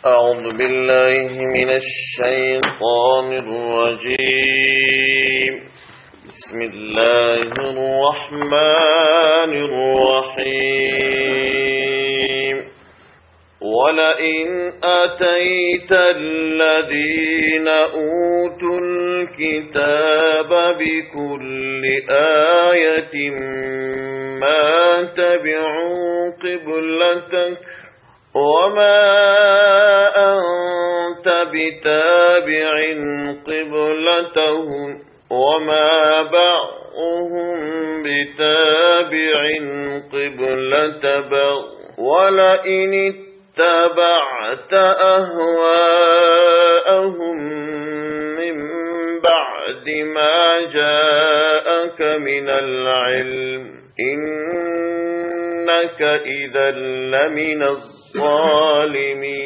أعوذ بالله من الشيطان الرجيم. بسم الله الرحمن الرحيم. ولئن أتيت الذين أوتوا الكتاب بكل آية ما تبعوا قبلتك وما أنت بتابع قبلتهم وما بعضهم بتابع قبلة بعض ولئن اتبعت أهواءهم من بعد ما جاءك من العلم إنك إذا لمن الظالمين.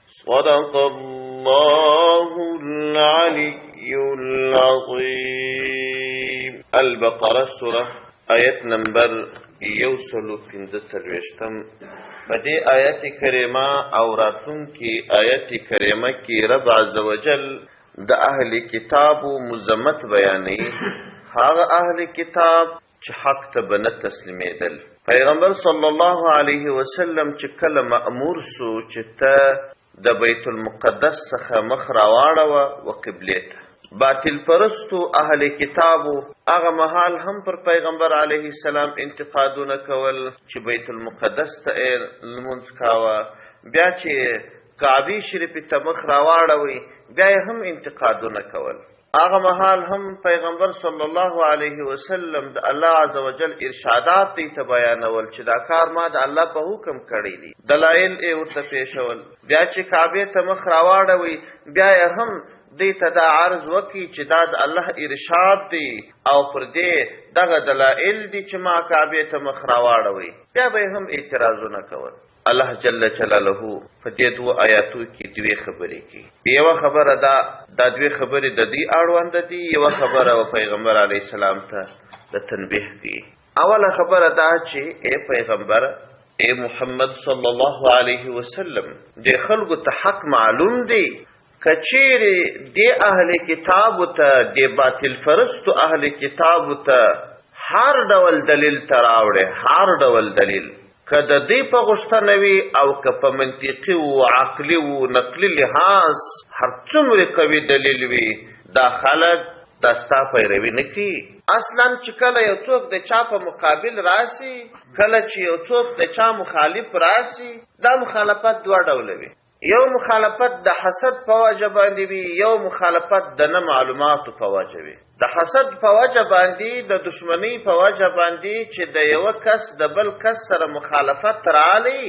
صدق الله العلي العظيم. البقرة سورة آیت نمبر 145. بدی آیت کریمه او راتون کی آیت کریمه کی رب عزوجل د اهل کتاب مزمت بیانی. هغه اهل کتاب چې حق ته بنه تسلیمیدل. پیغمبر صلی الله علیه وسلم چې کله مأمور سو چې ته د بیت المقدس څخه مخ راواړوه و قبلې ته. باطل پرستو اهل کتابو هغه مهال هم پر پیغمبر علیه السلام انتقادونه کول چې بیت المقدس ته لمونځ کاوه، بیا چې کعبه شریف ته مخ راواړوي بیا هم انتقادونه کول. هغه مهال هم پیغمبر صلی الله علیه وسلم د الله عزوجل ارشادات ته بیانول چې دا کار ما د الله په حکم کړی دي، دلایل یې ورته پیښول. بیا چې کعبه ته مخ راواړوي بیا هم دې ته دا عرض وکړي چې دا د الله ارشاد دی او پر دې دغه دلایل دي چې ما کعبه ته مخ راواړوي، بیا به هم اعتراضونه کول. الله جل جلاله په دې دوه آیاتو کې دوه خبرې کوي. یو خبره دا دوه خبرې د دې اړوند دي، یو خبره پیغمبر علی السلام ته د تنبیه کوي. اوله خبره دا چې اے پیغمبر، اے محمد صلی الله علیه وسلم، د خلکو ته حق معلوم دی. کچېرې د اهل کتاب ته د باطل فرستو اهل کتاب ته هر ډول دلیل تراوړي، هر ډول دلیل، که د دې په غوښتنه وي او که په منطقي او عقلي او نقلي لحاظ هر څومره قوي دلیل وي، دا خلک دا ستا پیروي نه کوي. اصلا چې کله یو څوک د چا په مقابل راسي، کله چې یو څوک د چا مخالف راسي، دا مخالفت دوه ډوله وي. یو مخالفت د حسد په وجه باندې وي، یو مخالفت د نه معلوماتو په وجه وي. د حسد په وجه باندې، د دشمنی په وجه باندې چې د یو کس د بل کس سره مخالفت رالی،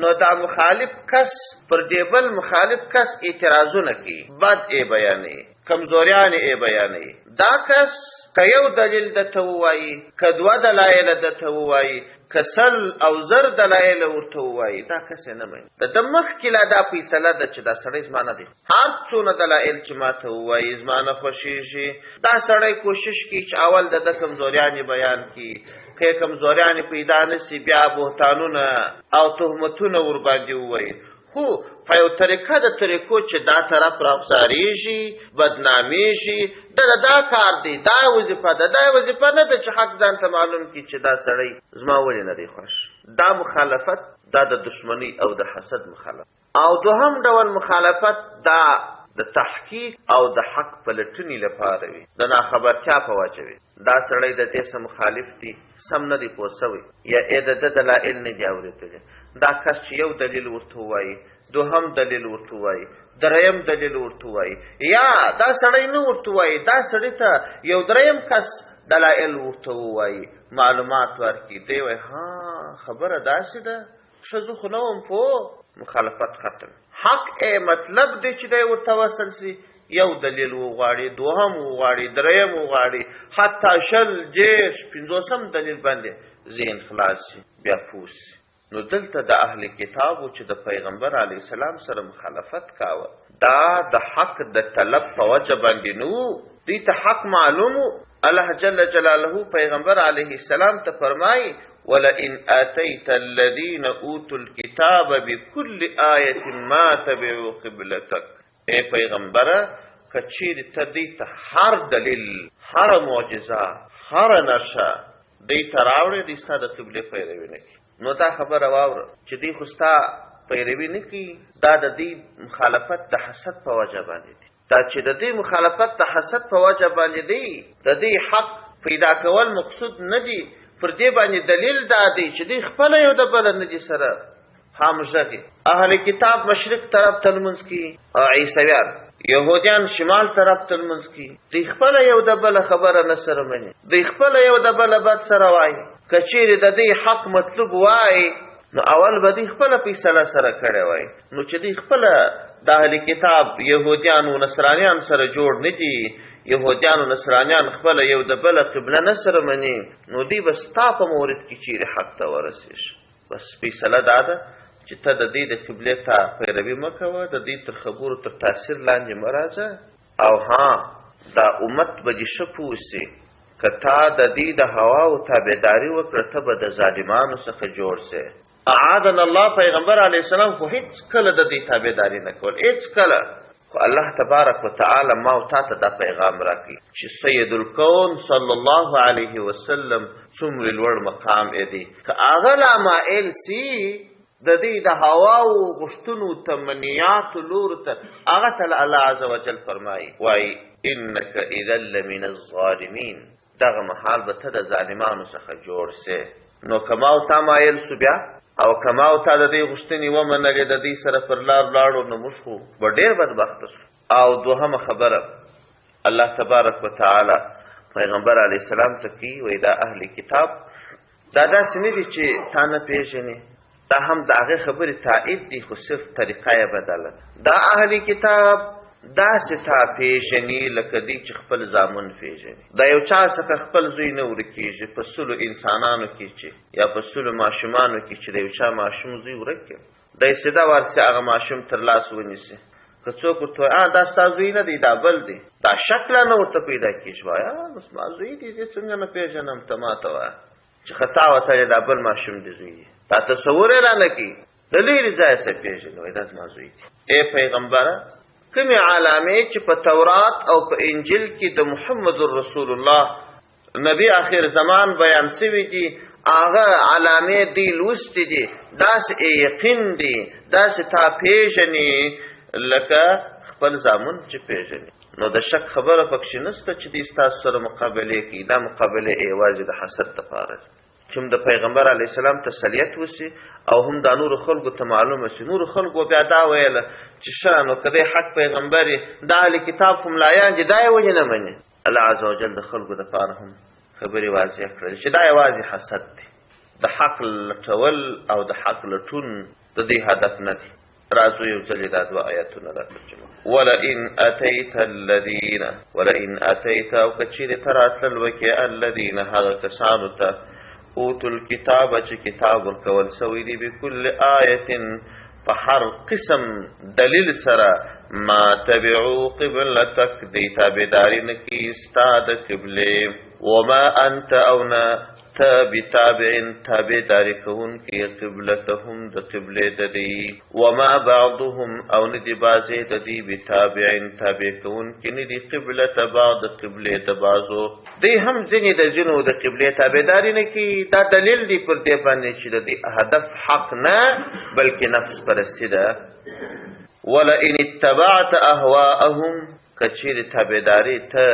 نو دا مخالف کس پر دی بل مخالف کس اعتراضونه کوي، بد ای بیانې، کمزوریان ای بیانې. دا کس که یو دلیل درته ووایي، که دوه دلایل درته ووایي، که سل او زر دلایل ورته ووایي، دا کس یې نه مني. د ده مخکې لا دا فیصله ده چې دا سړی زما نه دی. هر څونه دلایل چې ما ته ووایي زما نه خوښېږي. دا سړی کوشش کوي چې اول د ده کمزوریانې بیان کړي، که یې کمزوریانې پیدا نه سي بیا بهتانونه او تهمتونه ورباندې ووایي. خو په یو طریقه د طریقو چې دا طرف راافزارېږي، بدنامېږي، دا کار دی، دا وظیفه ده. دا وظیفه نه ده چې حق ځان ته معلوم کړي چې دا سړی زما ولې نه دی خوښ. دا مخالفت دا د دشمنی او د حسد مخالفت. او دوهم ډول مخالفت دا د تحقیق او د حق پلټنې لپاره وي، د ناخبرتیا په وجه وي. دا سړی د دې سره مخالف دی، سم نه دی پوه سوی، یا د ده دلایل نه دي اورېدلي. دا کس چې یو دلیل ورته ووایي، دوهم دلیل ورته ووایي، دریم دلیل ورته ووایي، یا دا سړی نه ورته ووایي، دا سړی ته یو دریم کس دلایل ورته ووایي، معلومات ورکړي، دی وایي ها خبره داسې ده، ښه زه خو نه وم پوه. مخالفت ختم. حق مطلب دی چې دی ورته وصل سي، یو دلیل وغواړي، دوهم وغواړي، دریم وغواړي، حتی شل، دېرش، پنځوسم دلیل باندې ذهن خلاص سي، بیا پوه سي. نو دلته د اهل کتابو چې د پیغمبر علیه السلام سره مخالفت کاوه، دا د حق د طلب په وجه باندې نو، دوی ته حق معلومو. الله جل جلاله پیغمبر علیه السلام ته فرمایي ولئن آتيت الذين اوتوا الكتاب بكل آية ما تبعوا قبلتك. اے پیغمبره کچیر ته دې ته هر دلیل، هر معجزه، هر نشه دې ته راوړې دې ستا د قبلې پیروي نه کړي. نو دا خبره واوره چې دې خو ستا پیروي نه کړي، دا د دې مخالفت د حسد په وجه باندې دی. دا چې د دې مخالفت د حسد په وجه باندې دی، د دې حق پیدا کول مقصود نه دی. پر دې باندې دلیل دا دی چې دې خپله یو د بله نه دي سره همغږي. اهل کتاب مشرق طرف ته لمونځ کوي، عیسویان یهودیان شمال طرف ته لمونځ کوي. دوی خپله یو د بله خبره نه سره مني، دوی خپله یو د بله بد سره وایي. که چیرې د دې حق مطلوب وایي نو اول به دوی خپله فیصله سره کړې وای. نو چې دوی خپله د اهل کتاب یهودیان و نصرانیان سره جوړ نه دي، یهودیان و نصرانیان خپله یو د بله قبله نه سره مني، نو دوی به ستا په مورد کې چیرې حق ته ورسېږي. بس فیصله دا ده چې ته د دې د قبلې ته پیروي مه کوه، د دې تر خبرو تر تاثیر لاندې مه راځه. او دا امت به دې ښه پوه سي، که تا د دې د هواو تابعداري وکړه ته به د ظالمانو څخه جوړ سې. اعاذنا الله، پیغمبر علیه السلام خو هیڅ کله د دې تابعداري نه کول، هیڅ کله. خو الله تبارک وتعالی ما او تا ته دا پیغام راکړي چې سید الکون صلی الله علیه وسلم څومره لوړ مقام دی. که هغه لا مائل سي د دې د هواو غوښتنو تمنیاتو لورو ته، هغه ته الله عز وجل فرمایي وایي انک اذا لمن الظالمین، دغه مهال به ته د ظالمانو څخه جوړ سې. نو که ما او تا مایل سو بیا، او که ما او تا د دې غوښتنې ومنلې، د دې سره پر لار لاړو، نو موږ خو به ډېر بدبخته سو. او دوهمه خبره الله تبارک وتعالی پیغمبر علیه السلام ته کوي، وایي دا اهل کتاب دا داسې نه دي چې تا نه پېژنې، دا هم د هغې خبرې تایید دي، خو صرف طریقه یې بدله ده. دا اهل کتاب داسې تا پېژني لکه دی چې خپل زامن پېژني. دا یو چا څخه خپل زوی نه ورکېږي په سلو انسانانو کې چې، یا په سلو ماشومانو کې چې د یو چا ماشوم زوی ورک کړي، دی سیده ورسې هغه ماشوم تر لاس ونیسي. که څوک ورته وایي دا ستا زوی نه دی، دا بل دی، دا شک لا نه ورته پیدا کېږي. وایه بس ما زوی دی، زه څنګه نه پېژنم، ته ما ته وایه چې خطا وتلې دا بل ماشوم دی زوی دی، دا تصور یې را نه کوي، د لرې ځایه څه پېژني، وایي دا زما زوی دی. ای پیغمبره، کومې علامې چې په تورات او په انجیل کې د محمد رسول الله نبی آخر زمان بیان شوي دي، هغه علامې دی لوستې دي، داسې یقین دي، داسې تا پېژني لکه خپل زامن چې پېژني. نو د شک خبره پکښې نشته چې دوی ستاسو سره مقابلې کوي. دا مقابلې یوازې د حسد دپاره دي چې هم د پیغمبر علیه السلام تسلیت وسي، او هم دا نورو خلکو ته معلومه سي. نورو خلکو بیا دا ویله چې ښه نو که دی حق پیغمبر یې، دا اهل کتاب خو ملایان دي، دا یې ولې نه مني. الله عز وجل د خلکو دپاره هم خبرې واضح کړلې چې دا یوازې حسد دی، د حق لټول او د حق لټون د دې هدف نه دی. راځو یو ځلې دا دوه آیاتونه را ترجمه. ولئن اتیت او که چیرې ته راتلل وکړې الذین هغه کسانو ته اوتو الکتاب چې کتاب ورکول سوی دی بکل آیت په هر قسم دلیل سره ما تبعو قبلتک دی تابعداري نه کوي ستا د قبلې وما انت او نه ته بتابع تابعداري کوونکي قبلتهم د قبلې د دی وما بعضهم او نه دي بعضې د دي بتابع تابع کوونکي نه دي قبلة بعض قبلې د بعضو دی هم ځینې د ځینو د قبلې تابعداري نه کوي. دا دلیل دی پر دې باندې چې د دې هدف حق نه بلکې نفس پرستي ده. ولئن اتبعت اهواءهم کچیرې تابعداري ته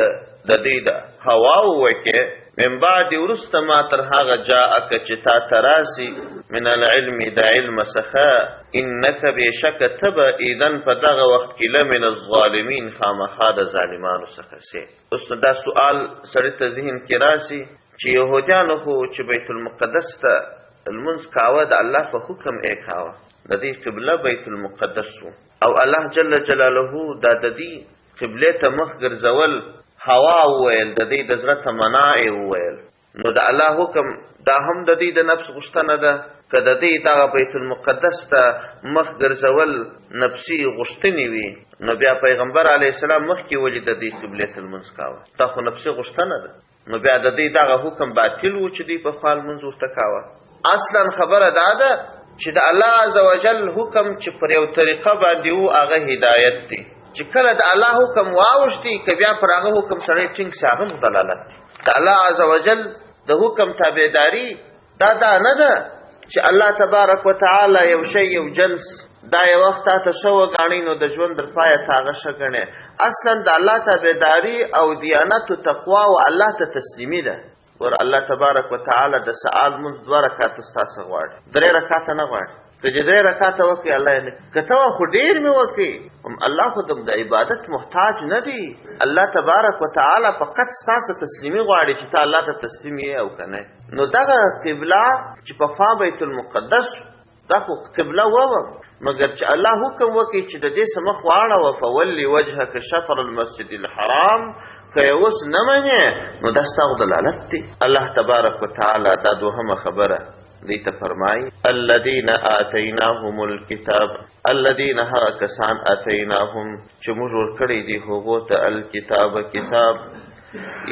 د دې د هواو وکې من بعد ورست ما تر هغه جاءک چې تا تراسي من العلم د علم څخه انک بشک تب اذن په دغه وخت کې لمن الظالمین خامخا د ظالمانو څخه سي. اوس دا سوال سړی ته ذهن کې راسي چې يهوديانو خو چې بیت المقدس ته المنځ کاوه د الله په حکم یې کاوه، د دې قبله بیت المقدس او الله جل جلاله دا د دې قبله ته مخ ګرځول هوا وویل، د دې د زړه تمنا یې وویل. نو د الله حکم دا هم د دې د نفس غوښتنه ده که د دې دغه بیت المقدس ته مخ ګرځول نفسي غوښتنې وي نو بیا پیغمبر علیه السلام مخکې ولې د دې قبلې ته لمونځ کاوه؟ دا خو نفسي غوښتنه ده. نو بیا د دې دغه حکم باطل و چې دوی پخوا لمونځ ورته کاوه. اصلا خبره دا ده چې د الله عزوجل حکم چې پر یو طریقه باندې و هغه هدایت دی. چې کله د الله حکم واوښتي که بیا پر هغه حکم سړی ټینګ سي هغه دلالت دی. د الله عزوجل د حکم تابعداري دا نه ده چې الله تبارک وتعالی یو شی یو جنس دا یو وخت ته ښه وګڼئ نو د ژوند تر پایه ته هغه ښه ګڼئ. اصلا د الله تابعداري او دیانت و تقوا او الله ته تسلیمي ده. ور الله تبارک وتعالی د سهار لمونځ 2 رکعاته ستاسو غواړي، 3 رکعاته نه غواړي. که چې 3 رکعاته وکړي الله یې نه که ته خو ډېر مې وکړي الله خو د عبادت محتاج نه دی. الله تبارک وتعالی فقط ستاسو تسلیمي غواړي چې ته الله ته تسلیم یې او که نه. نو دغه قبله چې پخوا بیت المقدس دا خو قبله وه مګر چې الله حکم وکړي چې د دې څه مخ واړوه فولي وجهک شطر المسجد الحرام که یې اوس نه منې نو دا ستا دلالت دی. الله تبارک وتعالی دا دوهمه خبره دی ته فرمایي الذین آتیناهم الکتاب الذین هغه کسان آتیناهم چې موږ ورکړی دي هغو ته الکتاب کتاب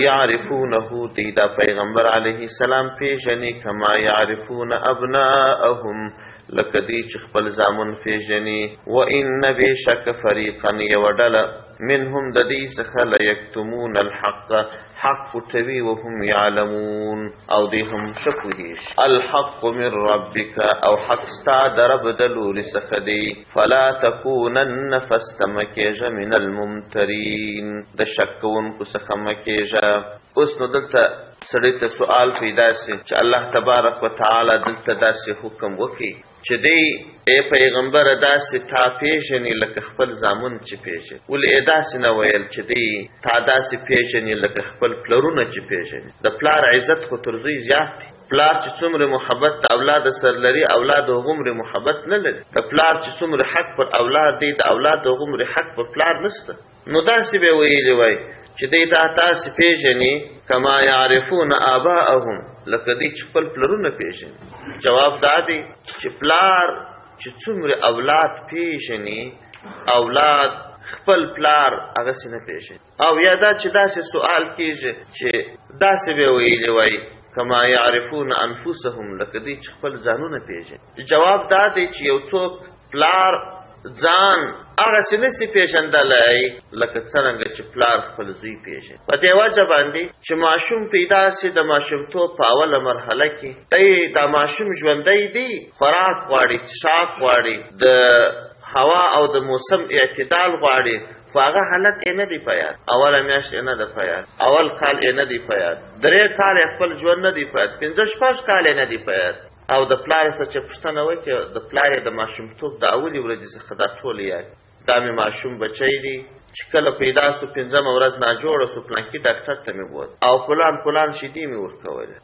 یعرفونه دی دا پیغمبر علیه السلام پیژني کما یعرفون ابناءهم لکه دی چې خپل زامن پیژني و ان بشک فریقا یو ډله منهم د دې څخه لیکتمون الحق حق پټوي وهم یعلمون او دوی هم ښه پوهېږي. الحق من ربک او حق ستا د رب د لورې څخه دی فلا تکونن فاستمه کېږه من الممترین د شک کوونکو څخه مه کېږه. اوس نو دلته سړی ته سوال پیدا سي چې الله تبارک وتعالی دلته داسې حکم وکړي چې دی ای پیغمبره داسې تا پیژني لکه خپل زامن چې پیژني. ولې یې داسې نه ویل چې دی تا داسې پیژني لکه خپل پلرونه چې پیژني؟ د پلار عزت خو تر زوی زیات دی. پلار چې څومره محبت د اولاد سر لري اولاد هغومره محبت نه لري. د پلار چې څومره حق پر اولاد دی د اولاد هغومره حق پر پلار نشته. نو داسې به ویلي وای چې دی دا تاسې پیژني کما یعرفون آباءهم لکه دی چې خپل پلرونه پیژني. جواب دا دی چې پلار چې څومره اولاد پیژني اولاد خپل پلار هغسې نه پیژني. او یا دا چې داسې سوال کېږي چې داسې به ویلي وای کما یعرفون انفسهم لکه دی چې خپل ځانونه پیژني. جواب دا دی چې یو څوک پلار ځان هغسې نسي پیژندلی لکه څرنګه چې پلار خپل زوی پیژني. په دې وجه باندې چې ماشوم پیدا سي د ماشومتوب په اوله مرحله کې دی دا ماشوم ژوندی دی خوراک غواړي څښاک غواړي د هوا او د موسم اعتدال غواړي خو هغه حالت یې نه دی په یاد. اوله میاشت یې نه ده په یاد، اول کال یې نه دی په یاد، 3 کال یې خپل ژوند نه دی په یاد، 5-6 کال یې نه دی په یاد. او د پلار څخه چې پوښتنه وکړي د پلار یې د ماشومتوب د اولې ورځې څخه دا ټول یاد دا مې ماشوم بچی دی چې کله پیدا سو 5مه ورځ ناجوړه سو پلانکي ډاکټر ته مې بوت او فلان شیدې مې ورکولې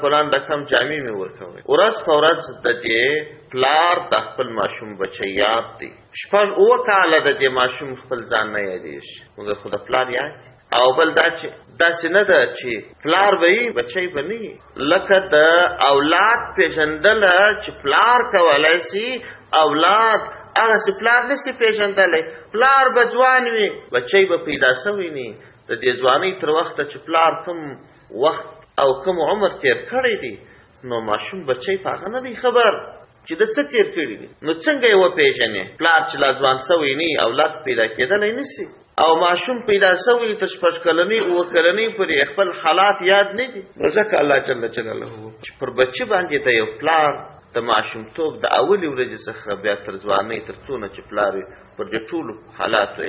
فلان د کم جامې مې ورکولې. ورځ په ورځ د دې پلار د خپل ماشوم بچی یاد دی. 6-7 کاله د دې ماشوم خپل ځان نه یادېږي مګر خو د پلار یاد دی. او بل دا چې داسې نه ده چې پلار به یي بچی به نه یي. لکه د اولاد پیژندله چې پلار کولی سي اولاد هغسې پلار نسي پیژندلی. پلار به ځوان وي بچی به پیدا سوی نه. د دې ځوانۍ تر وخته چې پلار کوم وخت او کوم عمر تیر کړی دی نو ماشوم بچی په هغه نه دی خبر چې د څه تیر کړي دي. نو څنګه یې وپېژنې؟ پلار چې لا ځوان سوی نه اولاد پیدا کېدلی نسي او ماشوم پیدا سوی تر 6 کلنۍ 7 کلنۍ پورې خپل حالات یاد نه دي. نو ځکه الله جل جلاله چې پر بچي باندې د یو پلار د ماشومتوب د اولې ورځې څخه بیا تر ځوانۍ تر څونه چې پلار پر دې ټولو حالاتو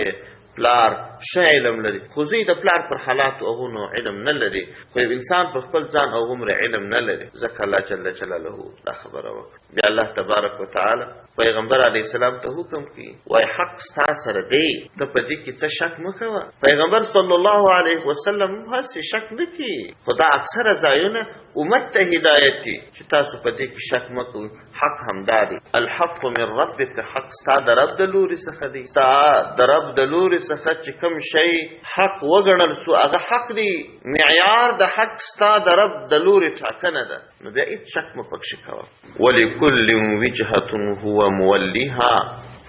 پلار ښه علم لري خو زوی د پلار پر حالاتو هغونو علم نه لري خو یو انسان پر خپل ځان هغومره علم نه لري. ځکه الله جل جلاله دا خبره وکړه. بیا الله تبارک وتعالی پیغمبر علیه السلام ته حکم کوي وای حق ستا سره دی ته په دې کې څه شک مه کوه. پیغمبر صلی الله علیه وسلم هسې شک نه کوي خو دا اکثره ځایونه امت ته هدایت دي چې تاسو په دې کې شک مه کوئ. حق همدا دی الحق من ربک حق ستا د رب د لورې څخه دی. ستا د رب د لورې څخه چې کوم شی حق وګڼل سو هغه حق دی، معیار د حق ستا د رب د لورې ټاکنه ده، نو بیا هېڅ شک مه پکښې کوه. ولکل وجهة هو مولیها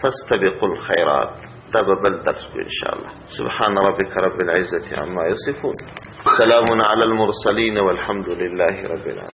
فاستبقوا الخیرات. دا به بل درس کو انشاءالله. سبحان ربک رب العزة عما یصفون، سلام علی المرسلین والحمد لله رب العالمین.